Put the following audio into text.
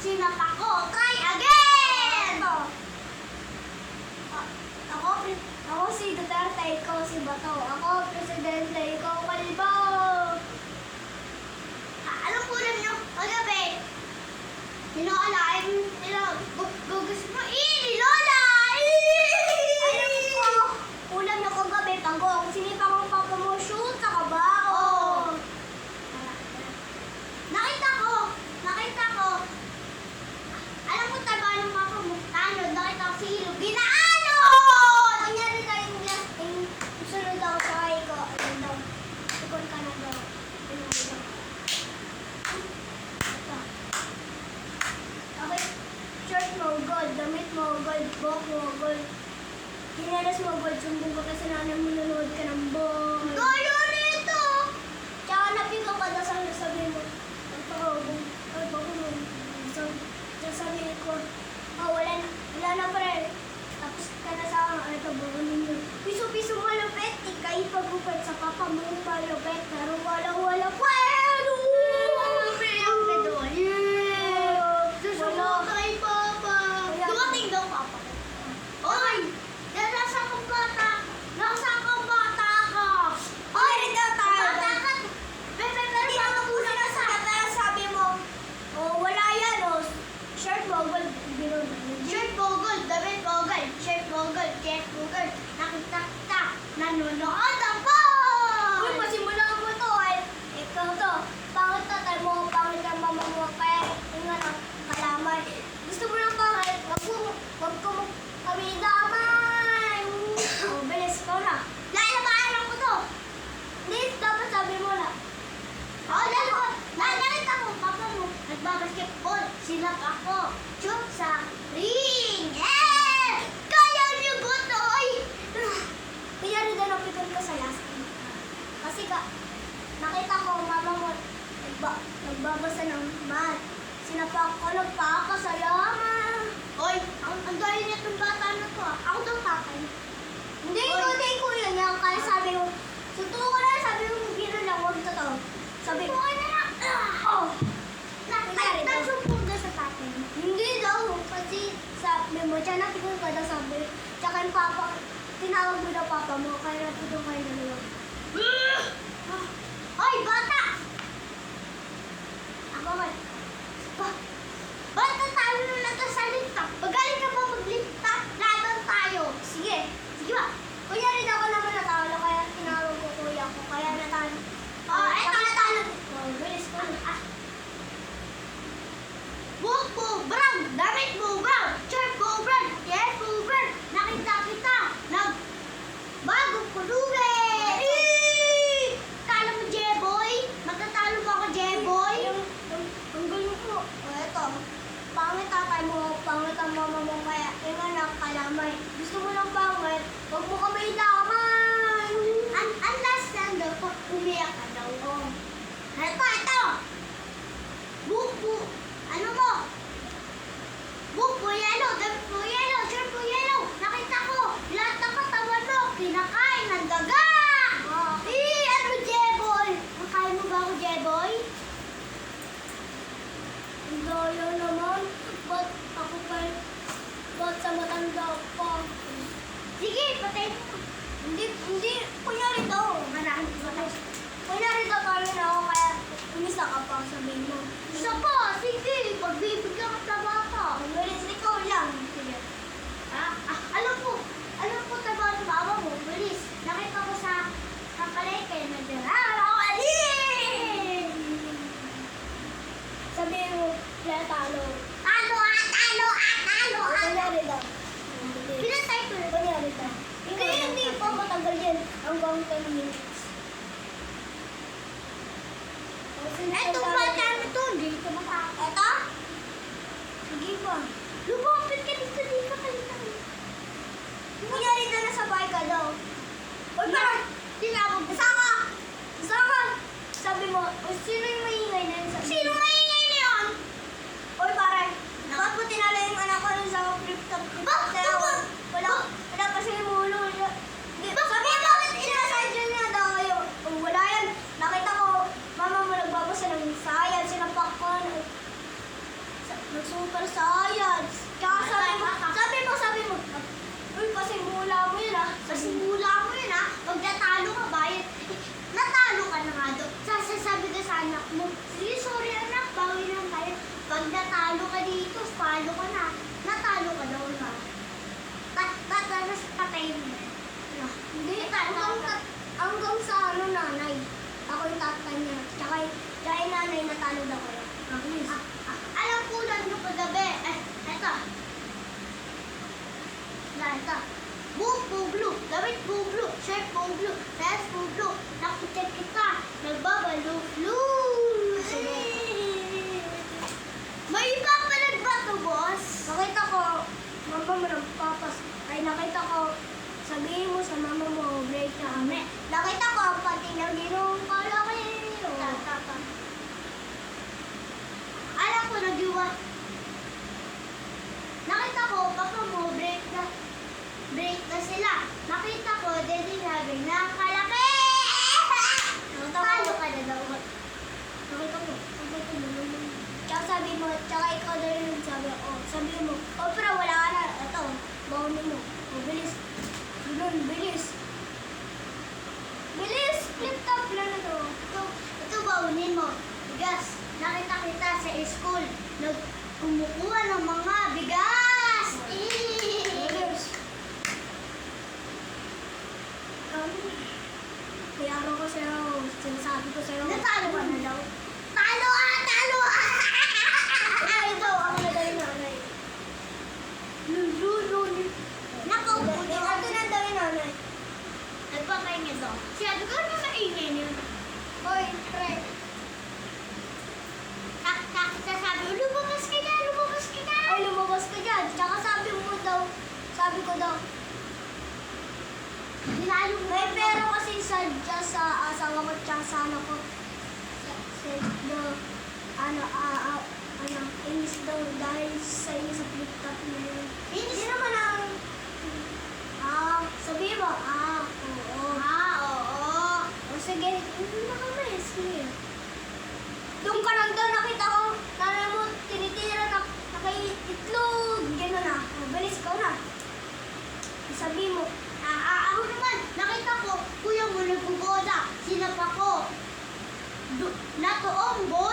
Sinapak ko. Try again! Ako si Duterte, ikaw si Bato. Ako presidente, ikaw Kalbo. Anong ulam nyo kagabi? Ninoolain, gugus mo. Ni Lola! Alam ko, ulam nyo kagabi, pagong. Sinipa kong papamotion sa kabao. Nakita ko. Alam mo tayo ba ng papa mo? Tanod, nakita ko si Hilo. Ginaano! Nangyari tayo yung sunod ako sa kay ko. Ayun daw. Tukon ka na daw. Okay. Shirt mo, gold. Damit mo, gold. Buhok mo, gold. Kinelas mo, gold. Sumbong ka kasi nanay mo nanood ka ng boy. Gaya nito! Tsaka napikaw ka na sabi mo. Sabi ko, wala na pre. Tapos ka na sa ito, bukunin mo. Piso-piso malupit, ikay pagupit sa papa mo malupit. Pero wala pwero! Susunod kay papa. Dumating daw papa. Oy! Nasa kang bata ka. Oy, ito tayo. Bata ka. Hindi ako muna na sabi mo. Wala yan, shirt mo, gold. Shirt mo, gold. Damit mo, gold. Shirt mo, gold. Jet mo, gold. Nakita. Nanonood ang boy! Uy, pasimulan mo to, ikaw to. Pangit na tayo mo, pangit ang mama mo. Kaya, yung kalamay. Gusto mo lang pangit, wag ko kami damay. Bilis ko na. Lalabahan ko to. Hindi, dapat sabi mo na. Nakita ko, papa mo, nagbabasketball. Silap ako. Chuk sa ring. Kaya niyo ba to? Kaya rin na napikon ko sa last week. Kasi nakita ko, mama mo, nagbabasa ng math. Sinapak ko, nagpapasalamat. Oy, ang galing niya itong bata na to. Ako daw tatay. Hindi ko yun. Kaya sabi ko, sutuko ko na, sabi ko, biro lang, huwag totoo. Sabi ko, nagsumpong na sa tatay. Hindi daw, kasi sabi mo, tiyan natin kung kada sabi. Tsaka yung papa, tinawag mo daw papa mo, kaya natutong kayo na lang. Hoy, bata! Ako man. Bata tayo nung nagkasalita. Magaling ka ba maglita? Laban tayo. Sige ba? Kuya rin ako naman natalo, kaya tinawag ko kuya ko, kaya natalo. Eto natalo. Bilis ko na. Buhok mo, brown. Damit mo, brown. Shirt mo, brown. Yes, mo, brown. Nakita kita. Bagong kulube. Talo mo, J-boy. Magtatalo ba ako, J-boy? Ang galing ko. Eto. Pangit tatay mo, pangit ang mama mo, kaya yung anak kalamay. Gusto mo ng pangit, huwag mo kami damay. Ang last lang daw, pag umiyak ka daw. Ito. Buko. Ano mo? Buko yellow, damit mo yellow, shirt mo yellow. Nakita ko, lahat ng katawan mo, kinakain ng daga. Ano, J-boy? Nakain mo ba ako, J-boy? Ang daya naman. Ba't ako ba't sa matanda pa? Sige, patay mo. Hindi, kunyari daw. Kunyari daw tayo na ako, kaya umisa ka pa, sabihin mo. Isa pa, sige, pagbibigyan ka sa bata. Bilis, ikaw lang. Sige. Alam ko trabaho ng baba mo, bilis. Nakita ko sa palengke, ako alin! Sabihin mo, kaya talo. Talo! Kunyari daw. Pinatay ko rin. Kunyari daw. Hindi pa matagal yan. Hanggang 10 minutes. Etong bata na to, hindi ka makakita. Eto? Sige pa. Lumapit ka dito, di ka palitan. Kunyari na nasa bahay ka daw. Uy, parang, tinawag. Isa ka! Sabi mo, sino yung maingay na yun? Sino maingay na yun? Uy, parang, bakit mo tinala yung anak ko sa flip-top? Wala pa siya yung ulo. Sabi mo, bakit inasadya niya daw yung wala yan. Nakita ko, mama mo nagbabasa ng science, sinapak ko. Nag-super science. Kaya sabi mo, uy, pasimula mo yun ah. Pasimula mo yun ha. Pag natalo ka ba, natalo ka na nga doon. Sasasabi ka sa anak mo, sige, sorry anak, bawi lang tayo. Pag natalo ka dito, palo ka na. Natalo ka daw na. Tapos patayin mo. Hindi, hanggang sa ano nanay. Ako yung tatay niya. Tsaka yung nanay natalo daw kayo. Alam ko lang nyo kagabi. Eto. Ito. Buhok po blue, damit po blue, shirt po blue, dress po blue. Nakita kita, nagbabalo-blue. May iba pa nagbato, boss. Nakita ko, mama mo ng papas. Ay, nakita ko, sabihin mo sa mama mo, break na kami. Nakita ko, ang pati ng ginong kalaki. Tata. Alam ko, nag-iwan. Nakita ko, papa mo, break na sila. Nakita ko, daddy sabi na kalaki! Talo ka na daw. Nakita ko, tsaka sabi mo, tsaka ikaw na rin sabi, sabi mo, pero wala ka na, ito, bawin mo. Bilis. Ganun, bilis. Bilis! Flip top lang na to. Ito baunin mo. Bigas. Nakita kita sa school. Kumukuha ng mga bigas. Bilis. Kaya araw ko sa'yo, sinasabi ko sa'yo. Natalo ka na daw. Talo ah! Talo ah! Ito, ako na daw yung nanay. Nakaupo Ito daw. na daw yung nanay. Nagpapahinga daw. Sabi ko na maingay niyo. Hoy, pre. Sasabi, lumabas ka na! Lumabas ka na! Ay, lumabas ka dyan. Tsaka sabi ko daw, Dinalo mo. may pera kasi sadya sa asawa ko tsaka sa anak ko. Inis daw dahil sa inyo sa flip-top na yun. Hindi naman sabihin mo, oo. Oo. O sige, hindi na kami, sige. Doon ka lang daw nakita ko, nanay mo, tinitira na nakaitlog. Gano'n na. Bilis ikaw na. Sabihin mo, Ako naman, nakita ko, kuya mo nagbubola. Sinapa ko. Natoong bola.